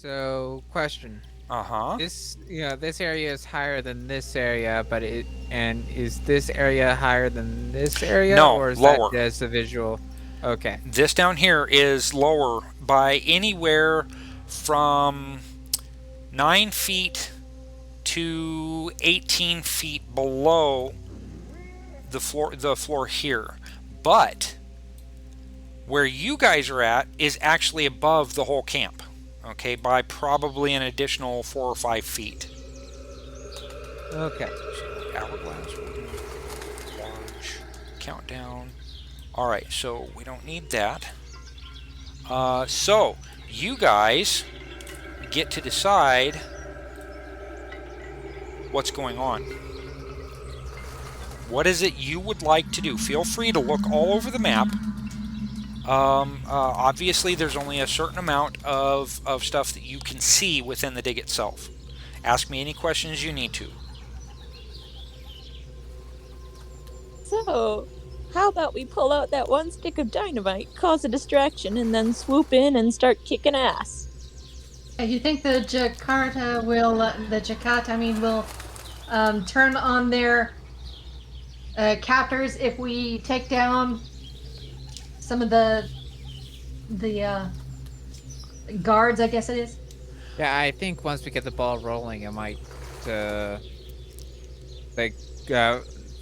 So, question. Uh-huh. This area is higher than this area, is this area higher than this area, No, or is that lower. just a visual? Okay. This down here is lower by anywhere from 9 feet to 18 feet below the floor here. But where you guys are at is actually above the whole camp. Okay, by probably an additional 4 or 5 feet. Okay. So hourglass, large, countdown. Alright, so we don't need that. So you guys get to decide what's going on. What is it you would like to do? Feel free to look all over the map. Obviously, there's only a certain amount of stuff that you can see within the dig itself. Ask me any questions you need to. So, how about we pull out that one stick of dynamite, cause a distraction, and then swoop in and start kicking ass? You think the Jakarta will turn on their captors if we take down some of the guards, I guess it is? Yeah, I think once we get the ball rolling, it might,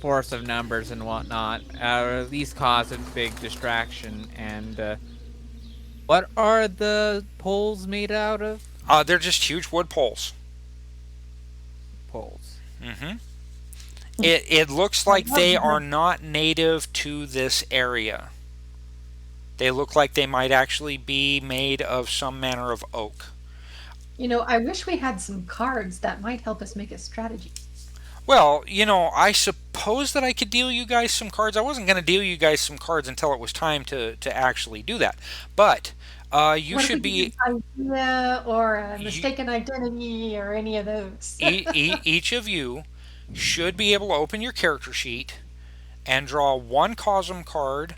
force of numbers and whatnot, or at least cause a big distraction. And what are the poles made out of? They're just huge wood poles. Poles. Mm-hmm. It looks like they are not native to this area. They look like they might actually be made of some manner of oak. I wish we had some cards that might help us make a strategy. Well, I suppose that I could deal you guys some cards. I wasn't going to deal you guys some cards until it was time to actually do that. But you should be... idea or a mistaken identity or any of those. Each of you should be able to open your character sheet and draw 1 Cosm card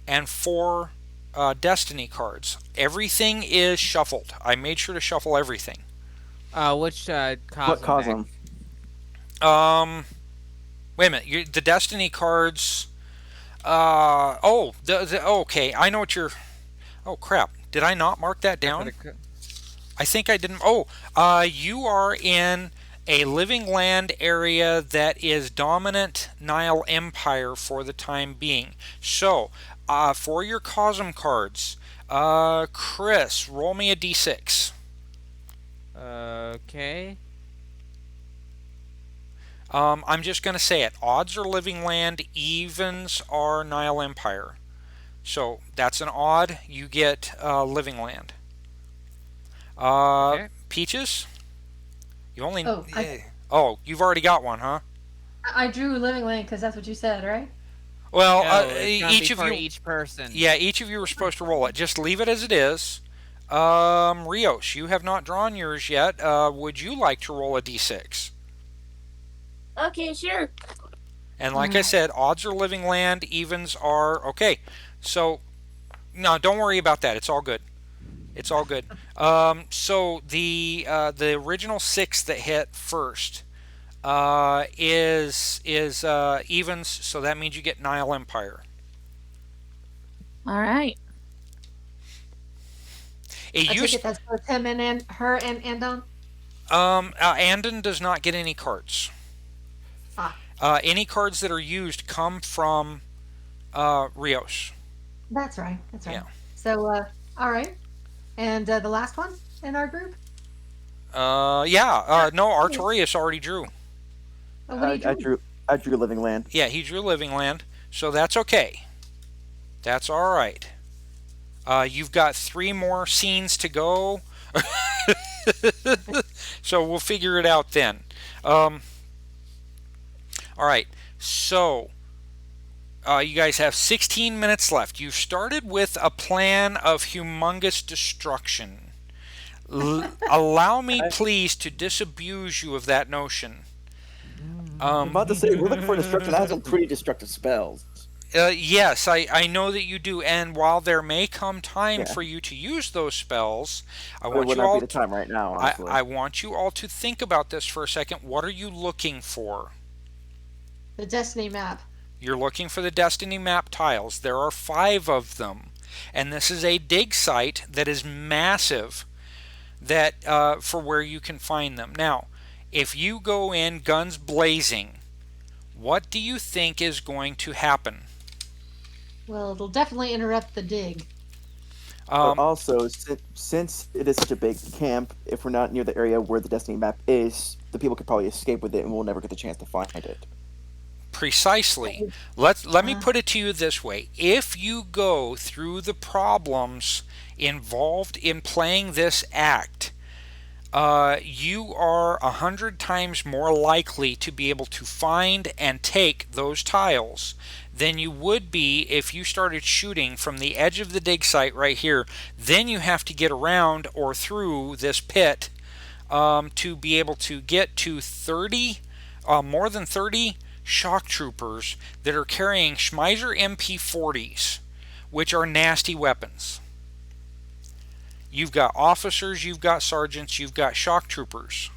and 4 Destiny cards. Everything is shuffled. I made sure to shuffle everything. Which Cosm? What Cosm? Wait a minute. The Destiny cards. Okay. I know what you're. Oh crap! Did I not mark that down? I think I didn't. You are in a living land area that is dominant Nile Empire for the time being. So, for your Cosm cards, Chris, roll me a d6. Okay. I'm just going to say it. Odds are living land, evens are Nile Empire. So, that's an odd. You get living land. Okay. Peaches? You only... Oh, you've already got one, huh? I drew living land because that's what you said, right? Well, No, each of you... each person. Yeah, each of you were supposed to roll it. Just leave it as it is. Rios, you have not drawn yours yet. Would you like to roll a d6? Okay, sure. And like I said, odds are living land, evens are... Okay, so... No, don't worry about that. It's all good. It's all good. So the original 6 that hit first is evens, so that means you get Nile Empire. All right. I take it that's both him and her and Andon? Andon does not get any cards. Any cards that are used come from Rios. That's right. Yeah. So, all right. And the last one in our group? No, Artorius already drew. Oh, what did you I drew living land. Yeah, he drew living land, so that's okay. That's all right. You've got 3 more scenes to go, so we'll figure it out then. All right, so you guys have 16 minutes left. You've started with a plan of humongous destruction. Allow me, please, to disabuse you of that notion. I'm about to say, we're looking for destruction. I have some pretty destructive spells. Yes, I know that you do. And while there may come time Yeah. for you to use those spells, I But it want would you not be all the time right now, honestly. I want you all to think about this for a second. What are you looking for? The Destiny map. You're looking for the Destiny map tiles. There are 5 of them. And this is a dig site that is massive that for where you can find them. Now, if you go in guns blazing, what do you think is going to happen? Well, it'll definitely interrupt the dig. But also, since it is such a big camp, if we're not near the area where the Destiny map is, the people could probably escape with it, and we'll never get the chance to find it. Precisely. Let me put it to you this way. If you go through the problems involved in playing this act, you are 100 times more likely to be able to find and take those tiles than you would be if you started shooting from the edge of the dig site right here. Then you have to get around or through this pit to be able to get to 30, more than 30 shock troopers that are carrying Schmeiser MP40s, which are nasty weapons. You've got officers, you've got sergeants, you've got shock troopers.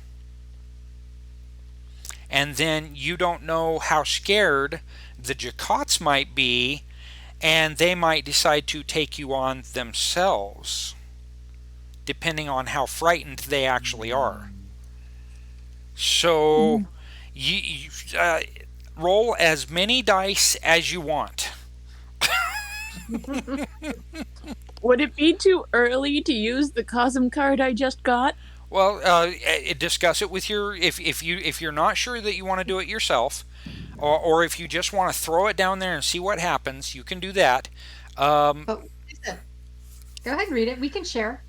And then you don't know how scared the Jacots might be, and they might decide to take you on themselves, depending on how frightened they actually are. So, you roll as many dice as you want. Would it be too early to use the Cosm card I just got? Well, discuss it with your if you're not sure that you want to do it yourself, or if you just want to throw it down there and see what happens, you can do that. But listen, go ahead and read it. We can share.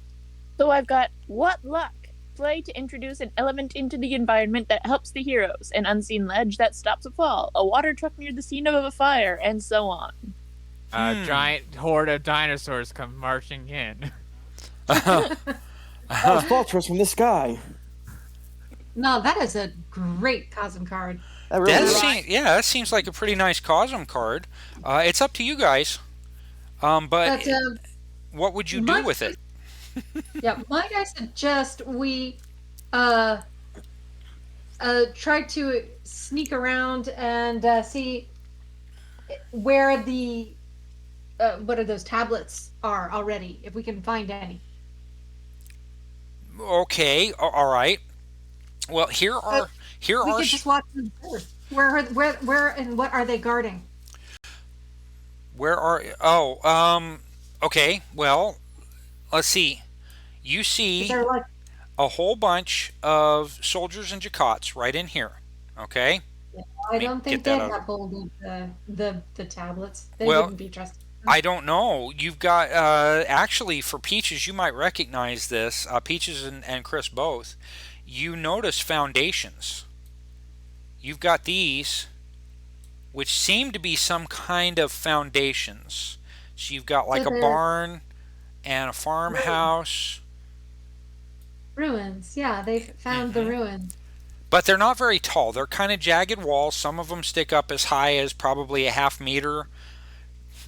So I've got what luck? Play to introduce an element into the environment that helps the heroes, an unseen ledge that stops a fall, a water truck near the scene of a fire, and so on. A giant horde of dinosaurs come marching in. Oh, fortress from the sky. No, that is a great Cosm card. That really is. That seems like a pretty nice Cosm card. It's up to you guys. But what would you do with it? Yeah, might I suggest we try to sneak around and see where the what are those tablets are already, if we can find any. Okay, all right. Well, here are We could just watch them first. Where and what are they guarding? Okay. Well, let's see. You see a whole bunch of soldiers and Jacots right in here. Okay. Yeah, I don't think they have hold of the tablets. They Well, wouldn't be trusted. I don't know. You've got actually for Peaches, you might recognize this. Peaches and Chris both. You notice foundations. You've got these, which seem to be some kind of foundations. So you've got like a barn and a farmhouse. Ruins. Yeah, they found the ruins. But they're not very tall. They're kind of jagged walls. Some of them stick up as high as probably a half meter.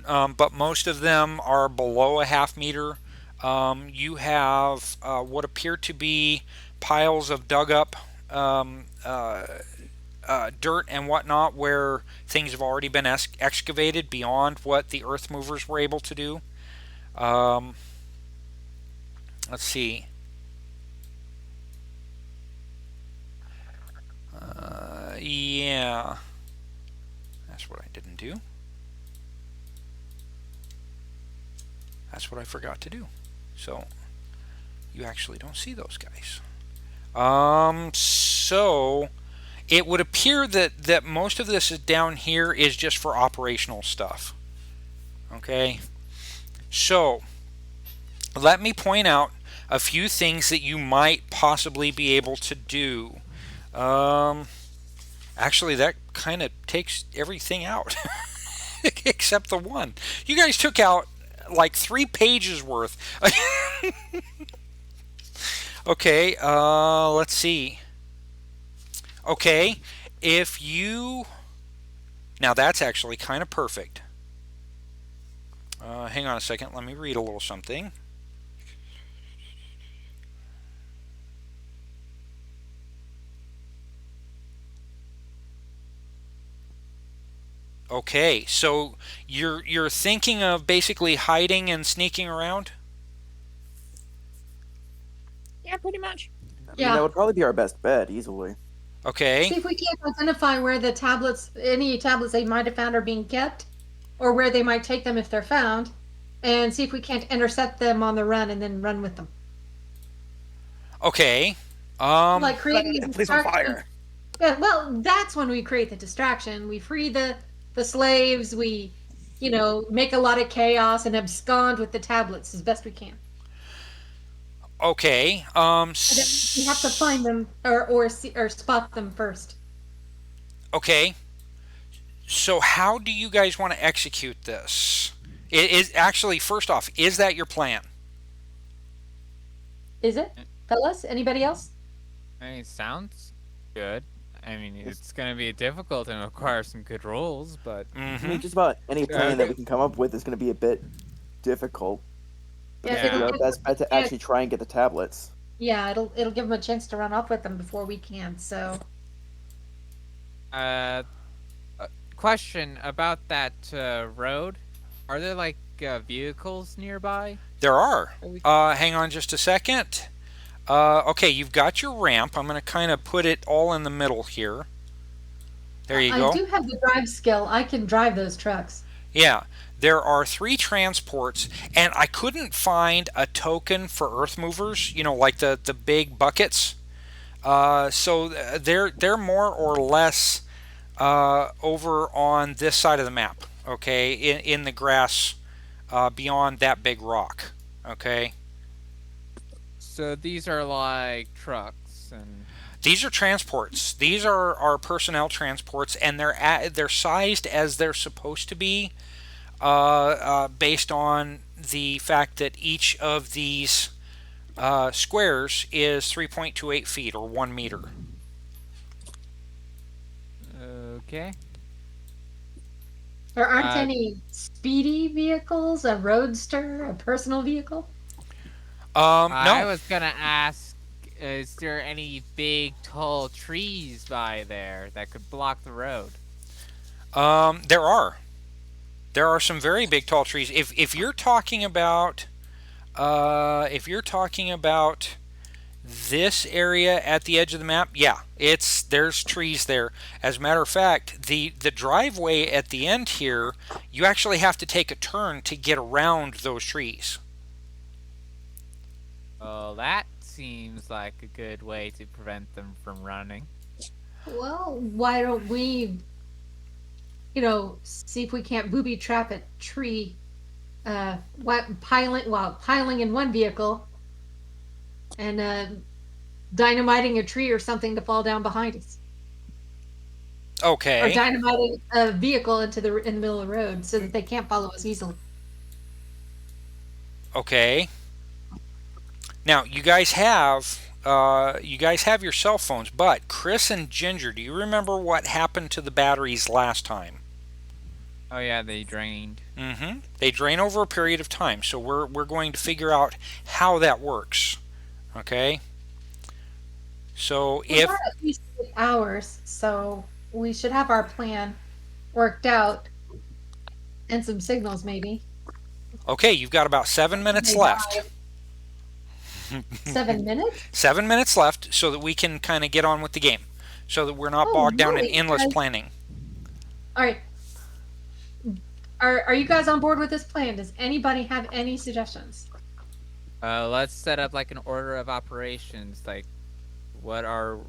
But most of them are below a half meter. You have what appear to be piles of dug up dirt and whatnot where things have already been excavated beyond what the earth movers were able to do. Let's see. Yeah. That's what I didn't do. That's what I forgot to do. So, you actually don't see those guys. So, it would appear that most of this is down here is just for operational stuff. Okay? So, let me point out a few things that you might possibly be able to do. Actually, that kind of takes everything out. Except the one. You guys took out like 3 pages worth. Okay, let's see. Okay, if you... Now that's actually kind of perfect. Hang on a second. Let me read a little something. Okay, so you're thinking of basically hiding and sneaking around? Yeah, pretty much. I mean, Yeah. that would probably be our best bet, easily. Okay. See if we can't identify where the tablets, any tablets they might have found are being kept, or where they might take them if they're found, and see if we can't intercept them on the run and then run with them. Okay. Like creating a Police on distraction. fire. Yeah, well, that's when we create the distraction. We free the slaves. We, make a lot of chaos and abscond with the tablets as best we can. Okay. And then we have to find them or spot them first. Okay. So how do you guys want to execute this? It is actually, first off, is that your plan? Is it, fellas? Anybody else? I mean, it sounds good. I mean, it's going to be difficult and require some good rolls, but I mean, just about any plan that we can come up with is going to be a bit difficult. But Yeah, it's it'll our give- best bet to yeah. actually try and get the tablets. Yeah, it'll give them a chance to run off with them before we can. So question about that road. Are there like vehicles nearby? There are. Hang on just a second. Okay, you've got your ramp. I'm going to kind of put it all in the middle here. There you go. I do have the drive skill. I can drive those trucks. Yeah, there are 3 transports, and I couldn't find a token for earth movers, like the big buckets. So they're more or less over on this side of the map, okay, in the grass beyond that big rock, okay? So these are like trucks and... These are transports. These are our personnel transports, and they're sized as they're supposed to be, based on the fact that each of these squares is 3.28 feet or 1 meter. Okay. There aren't any speedy vehicles, a roadster, a personal vehicle. I No. was gonna ask, is there any big, tall trees by there that could block the road? There are. There are some very big, tall trees. If you're talking about, this area at the edge of the map, yeah, there's trees there. As a matter of fact, the driveway at the end here, you actually have to take a turn to get around those trees. Well, that seems like a good way to prevent them from running. Well, why don't we, see if we can't booby trap a tree, piling in one vehicle, and dynamiting a tree or something to fall down behind us, or Okay. dynamiting a vehicle in the middle of the road so that they can't follow us easily. Okay. Now you guys have your cell phones, but Chris and Ginger, do you remember what happened to the batteries last time? Oh yeah, they drained. They drain over a period of time, so we're going to figure out how that works. Okay. So We've if got at least 8 hours, so we should have our plan worked out, and some signals maybe. okay, you've got about 7 minutes Maybe left. 7 minutes? 7 minutes left, so that we can kind of get on with the game, so that we're not Oh, bogged down in really? endless Okay. planning. All right. Are you guys on board with this plan? Does anybody have any suggestions? Let's set up like an order of operations. Like, where are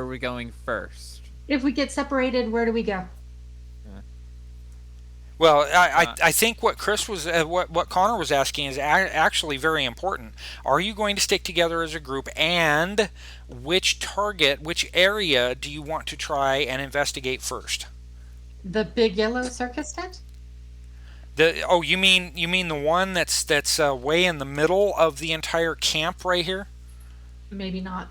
we going first? If we get separated, where do we go? Well, I think what Chris was what Connor was asking is actually very important. Are you going to stick together as a group, and which area do you want to try and investigate first? The big yellow circus tent? You mean the one that's way in the middle of the entire camp right here? Maybe not.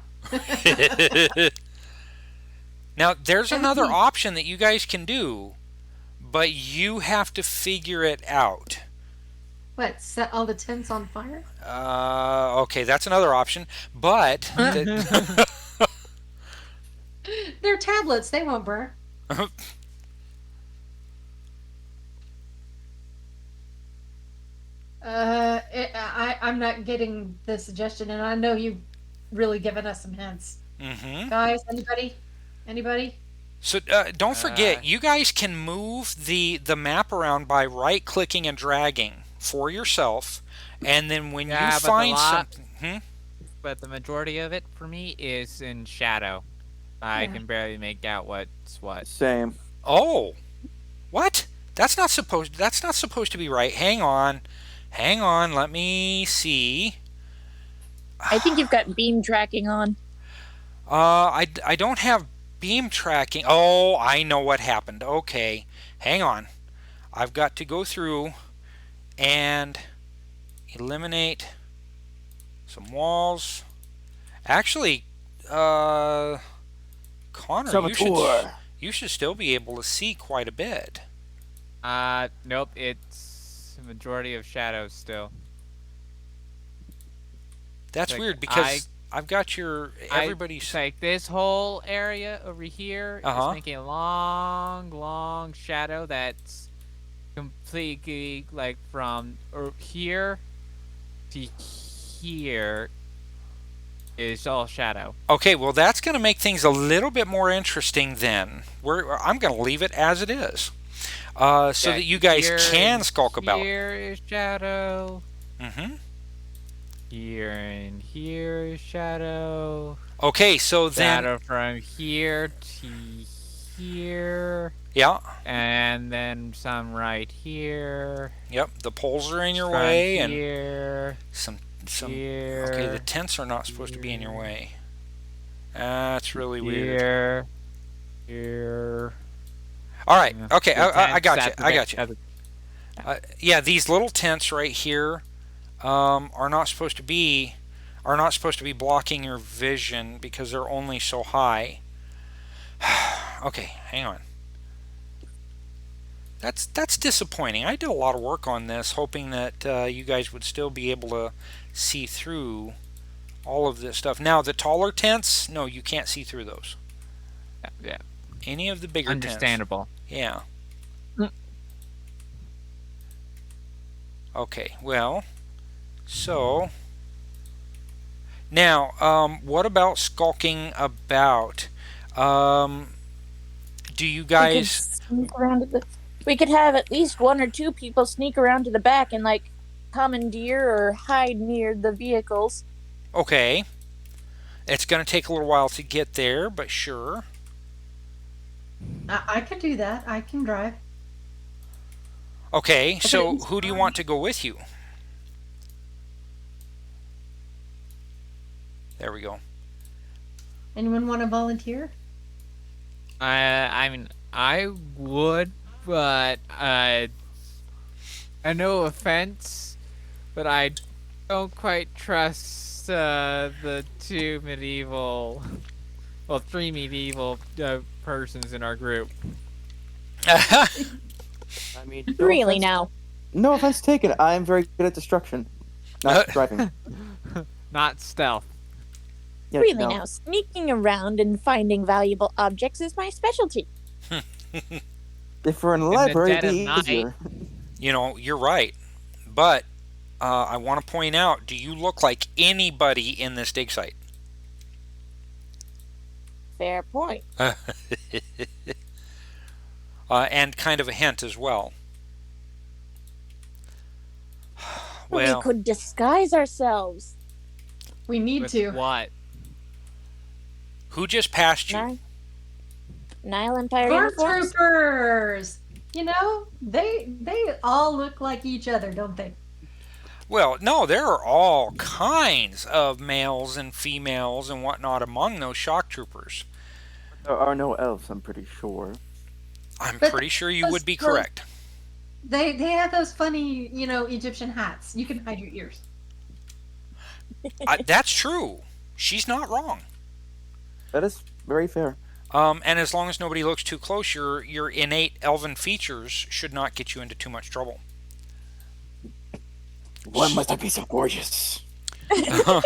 Now, there's another option that you guys can do, but you have to figure it out. What, set all the tents on fire? Okay, that's another option. But They're tablets, they won't burn. I'm not getting the suggestion, and I know you've really given us some hints. hmm Guys, anybody? Anybody? So don't forget, you guys can move the map around by right-clicking and dragging for yourself, and then when Yeah, you but the find lot- something, But the majority of it for me is in shadow. I Yeah. can barely make out what's what. Same. oh, what? That's not supposed. That's not supposed to be right. Hang on. Let me see. I think you've got beam tracking on. I don't have beam tracking. Oh, I know what happened. Okay, hang on. I've got to go through and eliminate some walls. Actually, Connor, Saboteur. you should still be able to see quite a bit. Nope, it's a majority of shadows still. That's Like, weird because I've got everybody's. It's like this whole area over here Uh-huh. is making a long shadow that's completely like from here to here is all shadow. Okay, well that's going to make things a little bit more interesting then. I'm going to leave it as it is, so Yeah, that you guys here can and skulk about. Here is shadow. hmm Here and here is shadow. Okay, so then Shadow from here to here. yeah, And then some right here. yep, the poles are in your From way, and here, some. here. Okay, the tents are not supposed to be in your way. That's really weird. Here. Here. All right, Yeah. okay, The I tents got at you. the I ba- got you. at the- Yeah, these little tents right here are not supposed to be blocking your vision because they're only so high. Okay, hang on. That's disappointing. I did a lot of work on this, hoping that you guys would still be able to see through all of this stuff. Now, the taller tents, no, you can't see through those. Yeah. Any of the bigger tents. Understandable. Yeah. Mm. Okay, well, so now, what about skulking about? Do you guys? We could have at least one or two people sneak around to the back and like commandeer or hide near the vehicles. Okay, it's going to take a little while to get there, but sure. I could do that. I can drive. Okay, so it's who do you fine. want to go with you? There we go. Anyone want to volunteer? I mean, I would, but no offense, but I don't quite trust the three medieval persons in our group. I mean, no Really offense- now? No offense taken. I am very good at destruction, not driving. Not stealth. Yeah, Really no. now? Sneaking around and finding valuable objects is my specialty. If we're in the the library, dead it'd be of night. easier. You know, you're right. But I want to point out, do you look like anybody in this dig site? Fair point. And kind of a hint as well. Well, We could disguise ourselves. We need With to. what? who just passed you? Nile Empire Guard uniforms? troopers. You know, they all look like each other, don't they? Well, no, there are all kinds of males and females and whatnot among those shock troopers. There are no elves, I'm pretty sure. I'm But pretty sure you those- would be those- correct. They have those funny, Egyptian hats. You can hide your ears. That's true. She's not wrong. That is very fair. And as long as nobody looks too close, your innate elven features should not get you into too much trouble. Why must I be so gorgeous? I'm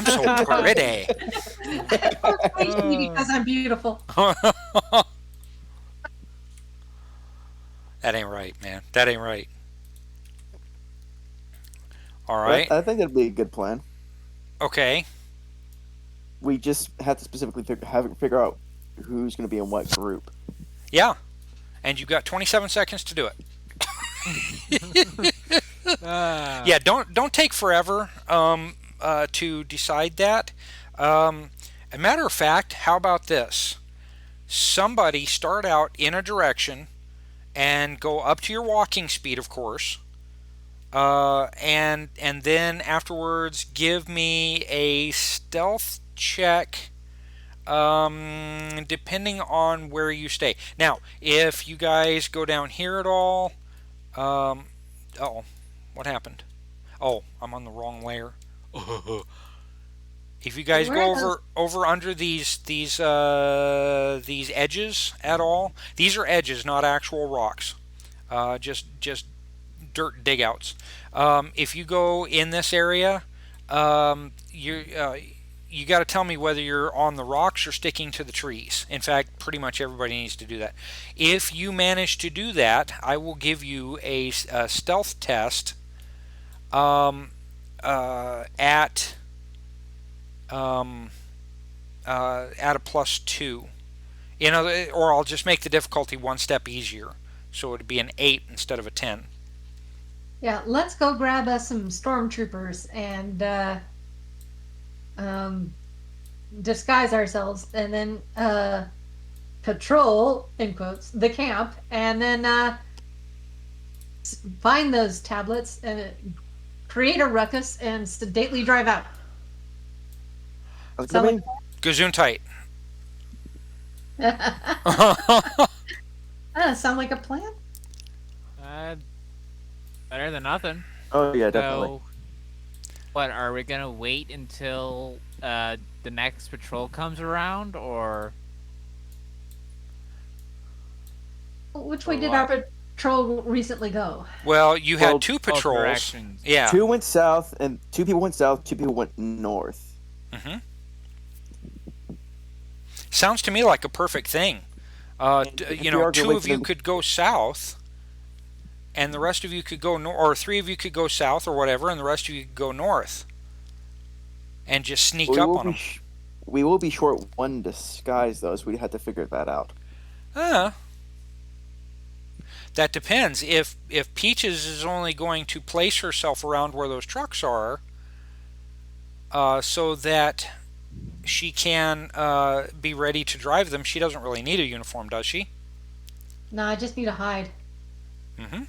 so pretty. Praise me because I'm beautiful. That ain't right, man. That ain't right. All But right. I think that'd be a good plan. Okay. We just have to specifically figure out who's going to be in what group. Yeah. And you've got 27 seconds to do it. Yeah, don't take forever to decide that. A matter of fact, how about this? Somebody start out in a direction and go up to your walking speed, of course. And then afterwards give me a stealth check, depending on where you stay. Now, if you guys go down here at all, uh-oh, what happened? Oh, I'm on the wrong layer. If you guys go over under these edges at all, these are edges, not actual rocks. Just dirt digouts. If you go in this area, you got to tell me whether you're on the rocks or sticking to the trees. In fact, pretty much everybody needs to do that. If you manage to do that, I will give you a stealth test at a +2. Or I'll just make the difficulty one step easier, so it'd be an 8 instead of a 10. Yeah, let's go grab us some stormtroopers and disguise ourselves, and then patrol, in quotes, the camp, and then find those tablets and create a ruckus and sedately drive out. Gesundheit. Sound like a plan? Better than nothing. Oh yeah, definitely. So, what, are we gonna wait until the next patrol comes around, or? Which way did our patrol recently go? Well, you had two patrols. Directions. Yeah. 2 went south, and 2 people went south. 2 people went north. Mm-hmm. Sounds to me like a perfect thing. 2 of you could go south, and the rest of you could go north, or 3 of you could go south, or whatever, and the rest of you could go north, and just sneak up on them. We will be short one disguise, though, so we have to figure that out. That depends. If Peaches is only going to place herself around where those trucks are, so that she can be ready to drive them, she doesn't really need a uniform, does she? No, I just need to hide. Mm-hmm.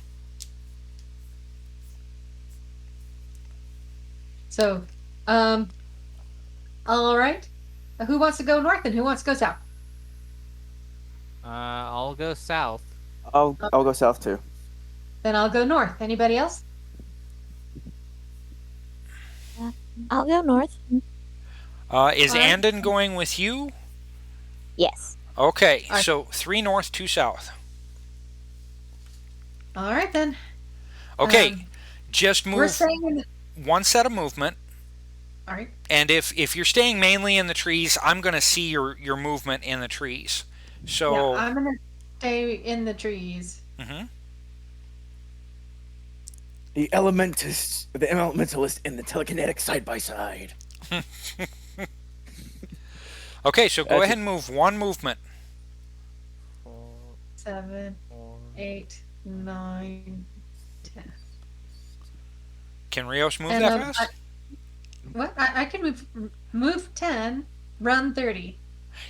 So, all right. Who wants to go north and who wants to go south? I'll go south. I'll go south too. Then I'll go north. Anybody else? I'll go north. Is Andon going with you? Yes. Okay, so 3 north, 2 south. All right then. Okay, just move We're staying one set of movement. All right. And if you're staying mainly in the trees, I'm going to see your movement in the trees. So yeah, I'm gonna stay in the trees. Mm-hmm. The elementalist and the telekinetic side by side. Okay, so go ahead and move one movement. 7, 8, 9, 10. Can Rios move And, that fast? I can move 10, run 30.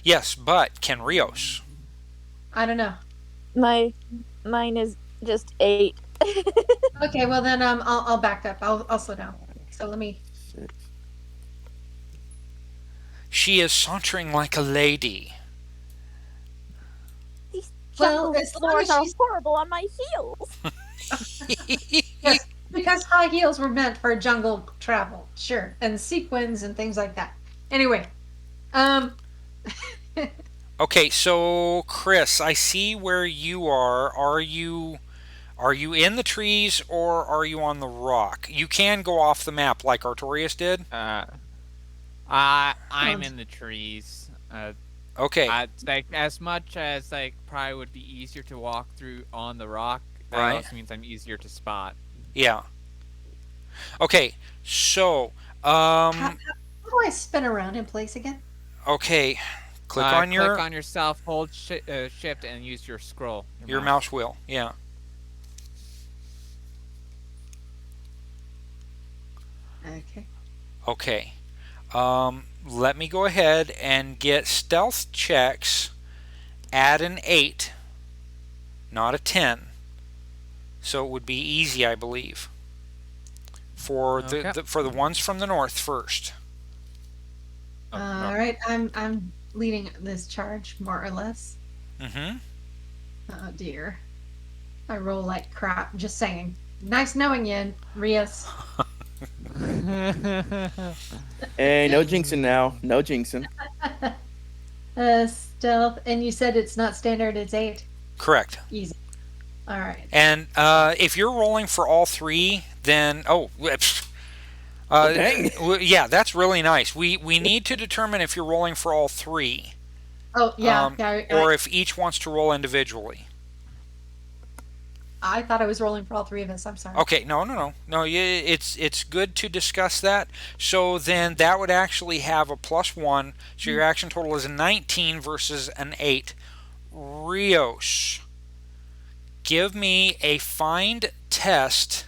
Yes, but can Rios? I don't know. Mine is just 8. Okay, well then I'll back up. I'll slow down. So let me. She is sauntering like a lady. These Well, jungle as long floors as are she's- horrible on my heels. Yes, because high heels were meant for jungle travel, sure, and sequins and things like that. Anyway, Okay, so Chris, I see where you are. Are you in the trees or are you on the rock? You can go off the map like Artorius did. Uh, I'm Um, in the trees. Okay, Like as much as like probably would be easier to walk through on the rock. That right. also means I'm easier to spot. Yeah. Okay. So, how do I spin around in place again? okay. Click on Click your on yourself, hold shift, and use your scroll. your mouse wheel. Yeah. Okay. Okay. Let me go ahead and get stealth checks at an 8, not a 10. So it would be easy, I believe. For Okay. for the ones from the north first. Oh, All right. I'm leading this charge more or less. Mm-hmm. Oh dear. I roll like crap. Just saying. Nice knowing you, Rios. Hey, no jinxing now. No jinxing. Stealth, and you said it's not standard. It's 8. Correct. Easy. All right. And if you're rolling for all 3, then Dang. yeah, that's really nice. We need to determine if you're rolling for all 3, Oh yeah. or if each wants to roll individually. I thought I was rolling for all 3 of us. I'm sorry. Okay, no. It's good to discuss that. So then that would actually have a +1. So your action total is a 19 versus an 8. Rios, give me a find test.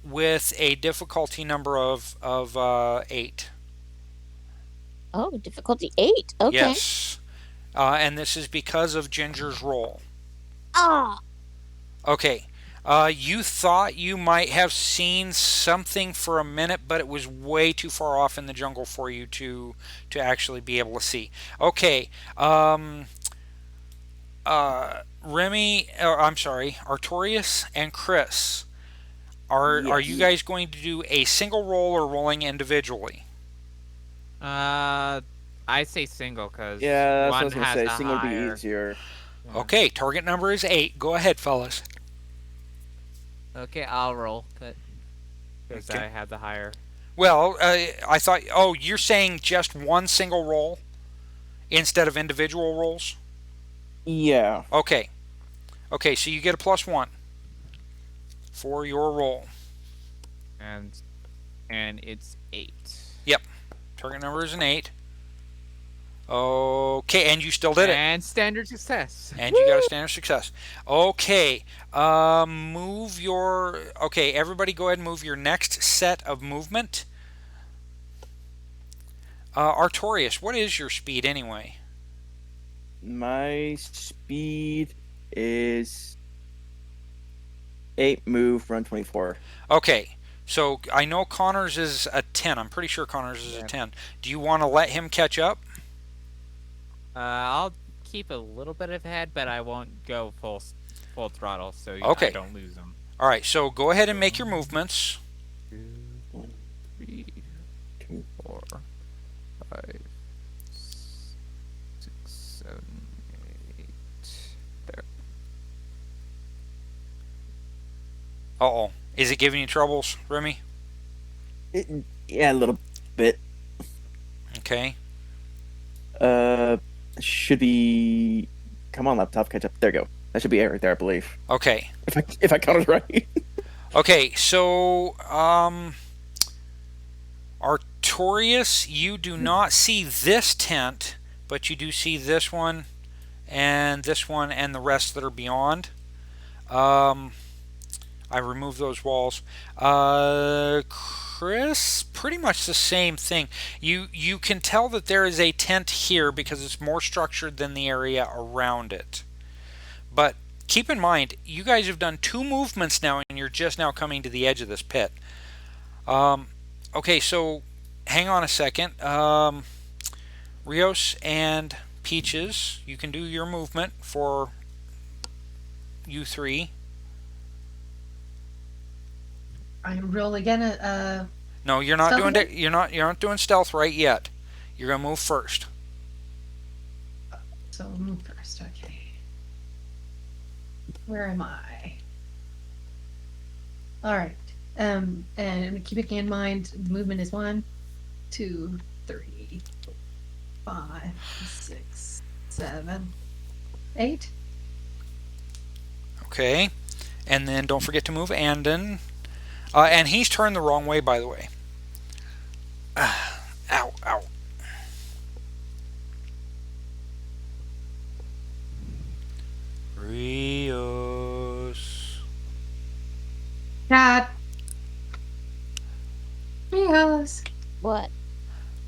With a difficulty number of 8. Oh, difficulty 8. Okay. Yes. And this is because of Ginger's roll. Ah. Okay. You thought you might have seen something for a minute, but it was way too far off in the jungle for you to actually be able to see. Okay. Remy, I'm sorry, Artorius and Chris. Are you guys going to do a single roll or rolling individually? I say single because Yeah, that's what I one was gonna has say. a Single would be higher. easier. Yeah. Okay, target number is 8. Go ahead, fellas. Okay, I'll roll because Okay. I have the higher. Well, I thought. Oh, you're saying just one single roll instead of individual rolls? Yeah. Okay. Okay, so you get a +1 for your roll. And it's 8. Yep. Target number is an 8. Okay, and you still did it. And standard success. And you got a standard success. Okay. Move your. Okay, everybody go ahead and move your next set of movement. Artorius, what is your speed anyway? My speed is 8 move, run 24. Okay. So I know Connor's is a 10. I'm pretty sure Connor's is a Yeah. 10. Do you want to let him catch up? I'll keep a little bit ahead, but I won't go full throttle, so Okay. I don't lose them. All right. So go ahead and make your movements. 2, 3, 4, 5, 6, 7, 8. There. Uh-oh. Is it giving you troubles, Remy? Yeah, a little bit. Okay. Should be. Come on, laptop, catch up. There you go. That should be it right there, I believe. Okay. If I counted right. Okay, so Artorius, you do not see this tent, but you do see this one and the rest that are beyond. I removed those walls. Chris, pretty much the same thing. You can tell that there is a tent here because it's more structured than the area around it. But keep in mind, you guys have done 2 movements now, and you're just now coming to the edge of this pit. Okay, so hang on a second. Rios and Peaches, you can do your movement for you 3. I roll again. No, you're not Stealth doing again? you're not doing stealth right yet. You're gonna move first. So move first, okay. Where am I? All right. And keeping in mind, the movement is 1, 2, 3, 5, 6, 7, 8. Okay. And then don't forget to move Andon. And he's turned the wrong way, by the way. Ow, ow. Rios. Cat. Rios. What?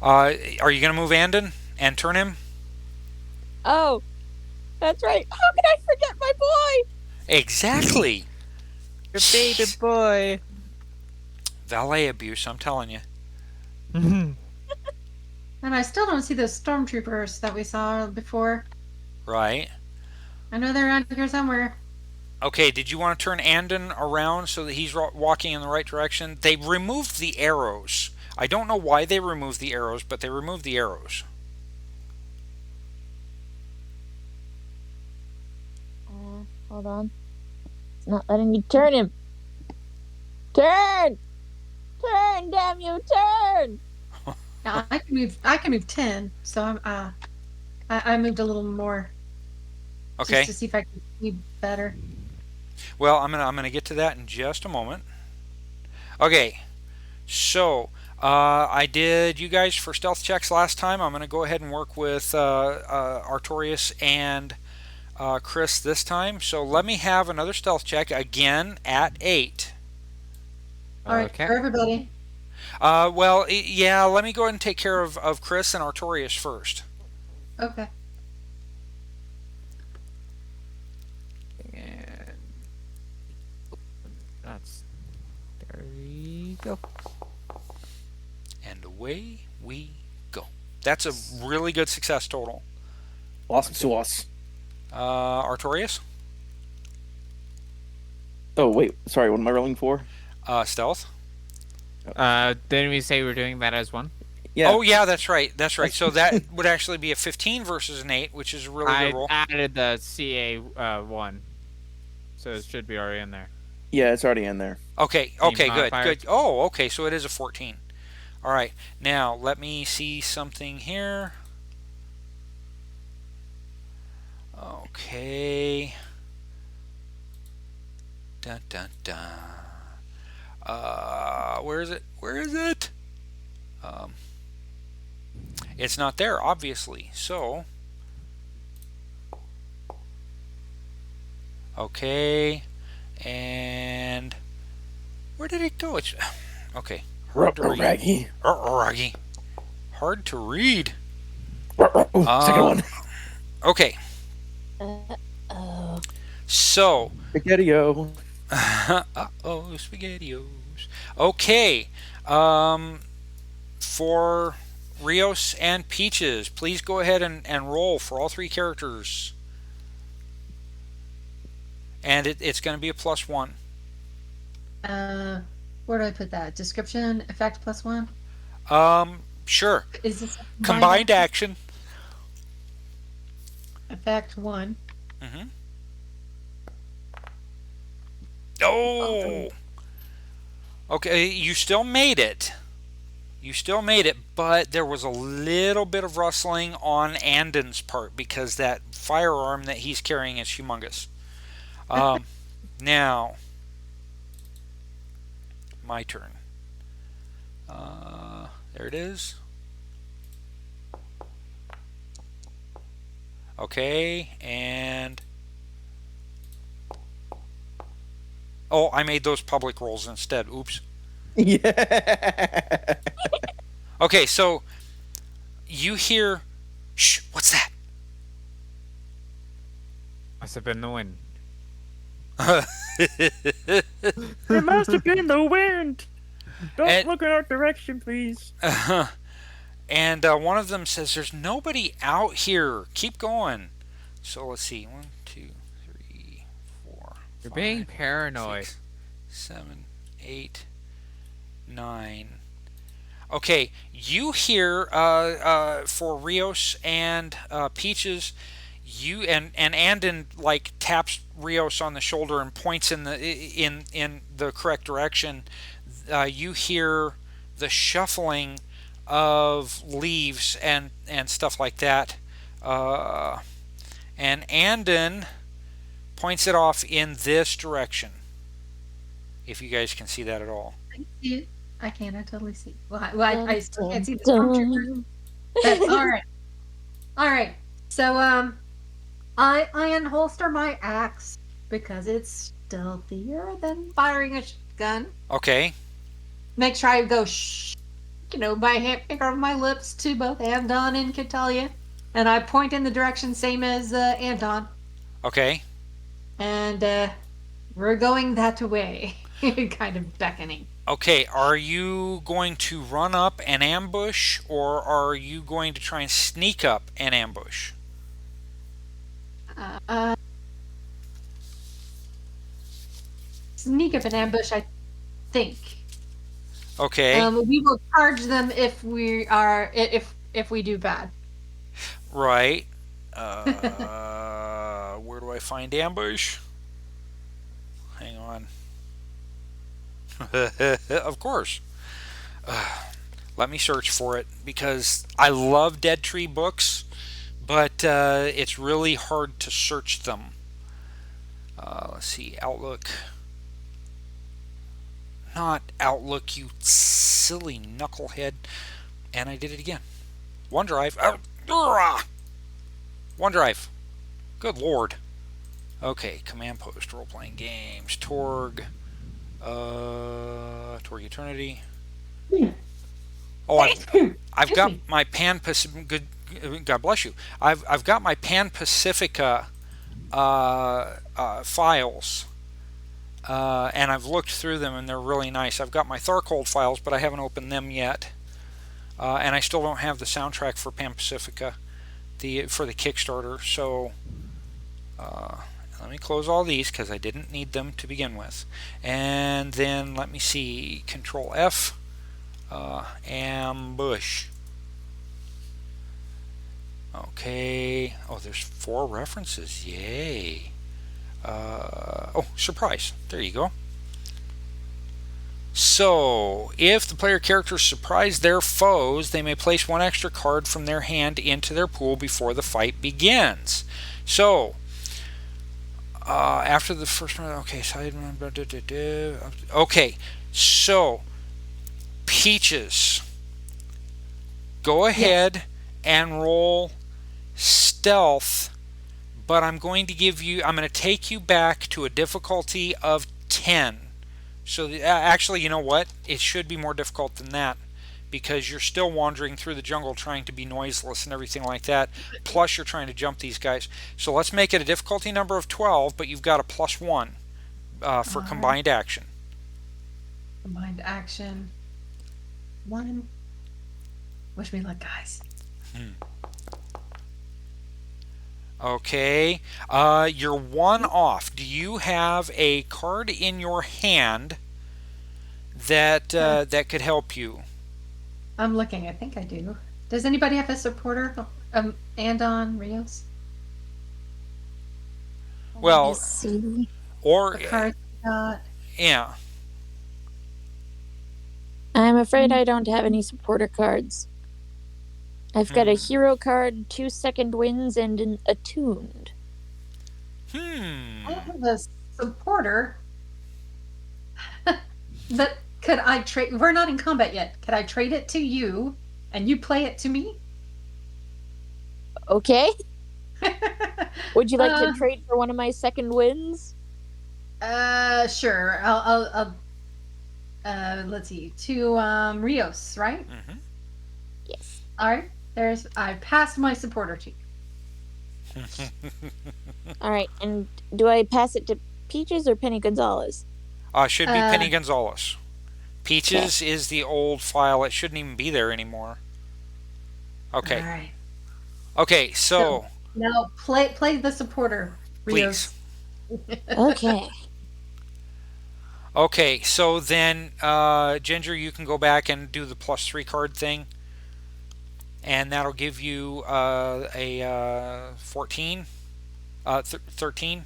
Are you going to move Andon and turn him? Oh, that's right. How could I forget my boy? Exactly. Your baby boy. Valet abuse, I'm telling you. And I still don't see those stormtroopers that we saw before. Right. I know they're around here somewhere. Okay, did you want to turn Andon around so that he's walking in the right direction? They removed the arrows. I don't know why they removed the arrows, but they removed the arrows. Hold on. It's not letting me turn him. Turn! Turn, damn you, turn! Yeah, I can move 10, so I moved a little more. Okay. Just to see if I can see better. Well, I'm gonna get to that in just a moment. Okay. So, I did you guys for stealth checks last time. I'm gonna go ahead and work with Artorius and Chris this time. So let me have another stealth check again at 8. All right, Okay. for everybody. Well, yeah. Let me go ahead and take care of Chris and Artorius first. Okay. And that's there we go. And away we go. That's a really good success total. Awesome sauce. Artorius? Oh wait, sorry. What am I rolling for? Stealth? Didn't we say we're doing that as one? Yeah. Oh, yeah, that's right. That's right. So that would actually be a 15 versus an 8, which is a really I good roll. added the CA one, so it should be already in there. Yeah, it's already in there. Okay, Team okay, good, modifier. good. Oh, okay, so it is a 14. All right, now let me see something here. Okay. Dun, dun, dun. Where is it? Where is it? It's not there, obviously. So, okay, and where did it go? It's okay. Hard to read. Raggy. Raggy. Hard to read. Second one. Okay, Oh. so. Spaghetti-o. Uh-oh, SpaghettiOs. Okay, for Rios and Peaches, please go ahead and roll for all 3 characters. And it's going to be a +1. Where do I put that? Description, effect +1? Sure. Is this Combined action. Effect 1. Mm-hmm. Oh! Okay, you still made it. You still made it, but there was a little bit of rustling on Andon's part because that firearm that he's carrying is humongous. Now, my turn. There it is. Okay, and... Oh, I made those public rolls instead. Oops. Yeah. Okay, so you hear... Shh, what's that? Must have been the wind. It must have been the wind. Don't look in our direction, please. And one of them says, "There's nobody out here. Keep going." So let's see. 1, 2, 3, 4. You're 5, being paranoid. 6, 7, 8, 9, Okay, you hear for Rios and Peaches, you and Andon like taps Rios on the shoulder and points in the correct direction. You hear the shuffling of leaves and stuff like that. Uh, and Andon points it off in this direction. If you guys can see that at all. I see it. I can. I totally see. I still can't see the stormtroopers. But all right, all right. So I unholster my axe because it's stealthier than firing a gun. Okay. Make sure I go shh, my hand finger on my lips to both Andon and Catalia, and I point in the direction same as Andon. Okay. And we're going that way, kind of beckoning. Okay, are you going to run up and ambush, or are you going to try and sneak up and ambush? Sneak up and ambush, I think. Okay. We will charge them if we do bad. Right. Where do I find ambush? Hang on. Of course. Let me search for it because I love Dead Tree books, but it's really hard to search them. Let's see. Outlook. Not Outlook, you silly knucklehead. And I did it again. OneDrive. OneDrive. Good lord. Okay, Command Post, role-playing games, Torg, Torg Eternity. Oh, I've got my Pan-Pacifica. Good, God bless you. I've got my Pan-Pacifica files, and I've looked through them, and they're really nice. I've got my Tharcold files, but I haven't opened them yet, and I still don't have the soundtrack for Pan-Pacifica, for the Kickstarter. So let me close all these because I didn't need them to begin with, and then let me see. Control F. Ambush. Okay. Oh, there's 4 references. Yay. Oh, surprise. There you go. So, if the player characters surprise their foes, they may place 1 extra card from their hand into their pool before the fight begins. So, after the first round, okay, side. Okay, so Peaches, go ahead and roll stealth, but I'm going to take you back to a difficulty of 10. So actually, you know what? It should be more difficult than that because you're still wandering through the jungle trying to be noiseless and everything like that. Plus, you're trying to jump these guys. So let's make it a difficulty number of 12, but you've got a +1 for combined action. Combined action. 1. Wish me luck, guys. Okay. You're 1 off. Do you have a card in your hand that that could help you? I'm looking. I think I do. Does anybody have a supporter? Andon, Rios? Well, See. or The cards I got. yeah. I'm afraid I don't have any supporter cards. I've got a hero card, 2 second wins, and an attuned. I have a supporter. But could I trade? We're not in combat yet. Could I trade it to you, and you play it to me? Okay. Would you like to trade for one of my second wins? Sure. I'll let's see. To Rios, right? Mm-hmm. Yes. All right. I passed my supporter to you. All right. And do I pass it to Peaches or Penny Gonzalez? Should be Penny Gonzalez. Peaches is the old file. It shouldn't even be there anymore. Okay. All right. Okay, so now play the supporter, Rios. please. Okay. Okay, so then, Ginger, you can go back and do the +3 card thing, and that'll give you a 14, 13,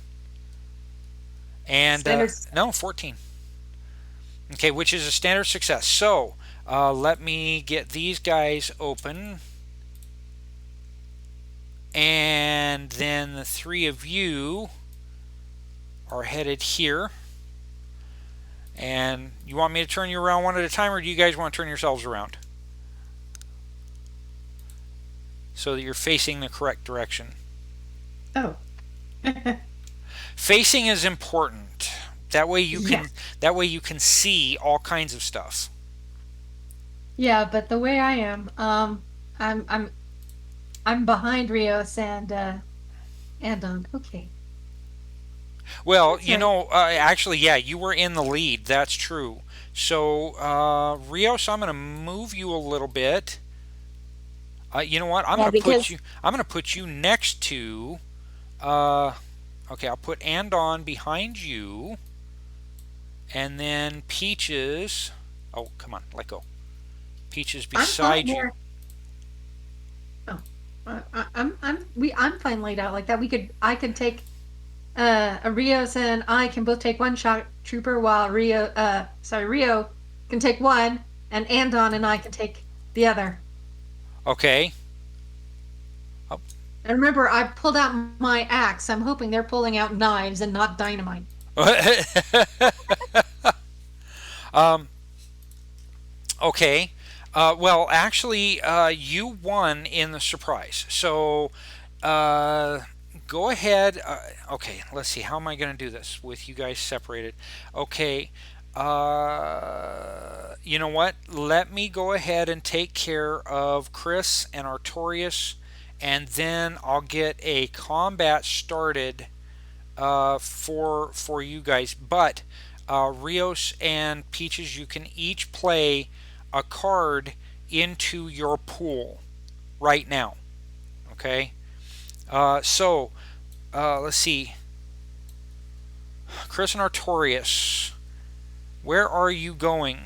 and Standard. no, 14. Okay, which is a standard success. So let me get these guys open, and then the three of you are headed here. And you want me to turn you around one at a time, or do you guys want to turn yourselves around so that you're facing the correct direction? Oh. Facing is important. That way you can Yes. that way you can see all kinds of stuff. Yeah, but the way I am, I'm behind Rios and Andon. Okay. Well, That's you right. know, actually, yeah, you were in the lead. That's true. So, Rios, I'm going to move you a little bit. You know what? Yeah, because I'm going to put you next to. Okay, I'll put Andon behind you, and then Peaches. Oh, come on, let go. Peaches I'm fine beside you. there. Oh, I'm fine laid out like that. I could take Rios and I can both take one shock trooper while Rio can take one, and Andon and I can take the other. Okay. And remember, I pulled out my axe. I'm hoping they're pulling out knives and not dynamite. Okay. Well, actually, you won in the surprise. So, go ahead. Okay, let's see. How am I going to do this with you guys separated? Okay. You know what? Let me go ahead and take care of Chris and Artorius, and then I'll get a combat started for you guys. But Rios and Peaches, you can each play a card into your pool right now. Okay. So let's see. Chris and Artorius, where are you going?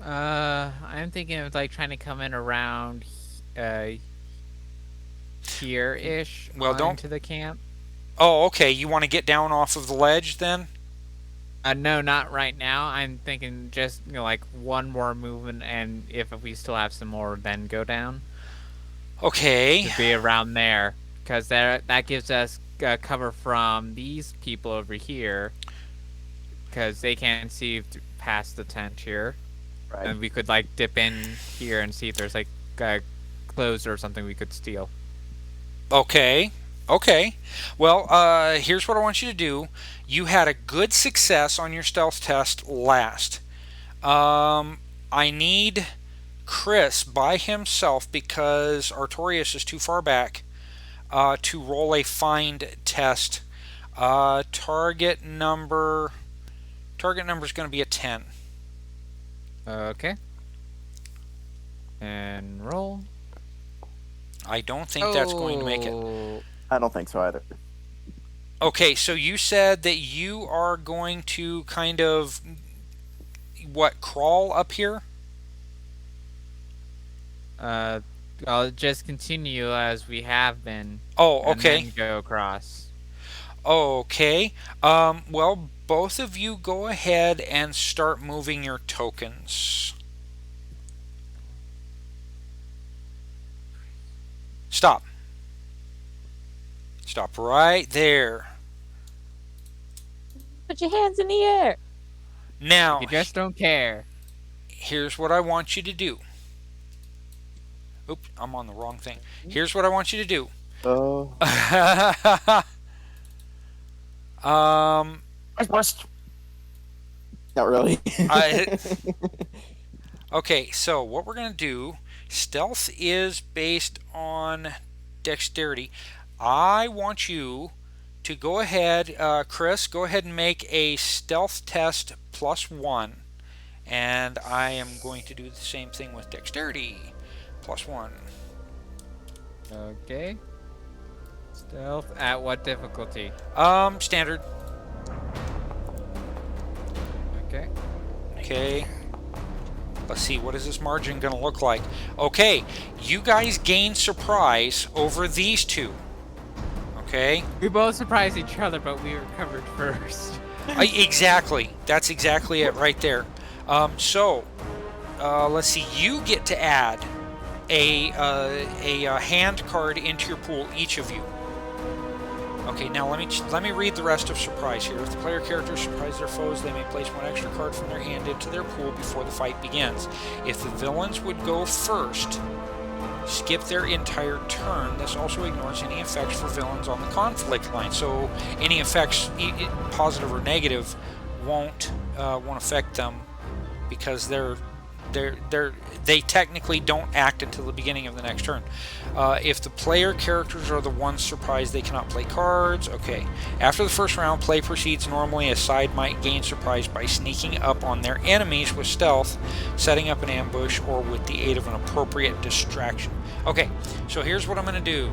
I'm thinking of like trying to come in around here-ish Well, don't. onto the camp. Oh, okay. You want to get down off of the ledge then? No, not right now. I'm thinking just like one more movement, and if we still have some more, then go down. Okay. To be around there, because that gives us cover from these people over here, because they can't see past the tent here, Right. and we could like dip in here and see if there's like clothes or something we could steal. Okay. Okay. Well, here's what I want you to do. You had a good success on your stealth test last. I need Chris by himself, because Artorius is too far back, to roll a find test. Target number is going to be a 10. Okay. And roll. I don't think that's going to make it. I don't think so either. Okay, so you said that you are going to kind of crawl up here? I'll just continue as we have been. Oh, and okay. then go across. Okay. Well, both of you go ahead and start moving your tokens. Stop. Stop right there. put your hands in the air. Now, You just don't care. here's what I want you to do. Oops, I'm on the wrong thing. Here's what I want you to do. Oh. Not really. Okay, so what we're going to do, stealth is based on dexterity. I want you to go ahead, Chris, go ahead and make a stealth test +1. And I am going to do the same thing with dexterity +1. Okay. Stealth at what difficulty? Standard. Okay. Okay. Let's see, what is this margin going to look like? Okay, you guys gain surprise over these two. Okay? We both surprised each other, but we recovered first. Exactly. That's exactly it right there. Let's see. You get to add a hand card into your pool, each of you. Okay, now let me read the rest of surprise here. If the player characters surprise their foes, they may place one extra card from their hand into their pool before the fight begins. If the villains would go first, skip their entire turn. This also ignores any effects for villains on the conflict line. So any effects, positive or negative, won't affect them because they technically don't act until the beginning of the next turn. If the player characters are the ones surprised, they cannot play cards. Okay. After the first round, play proceeds normally. A side might gain surprise by sneaking up on their enemies with stealth, setting up an ambush, or with the aid of an appropriate distraction. Okay, so here's what I'm going to do.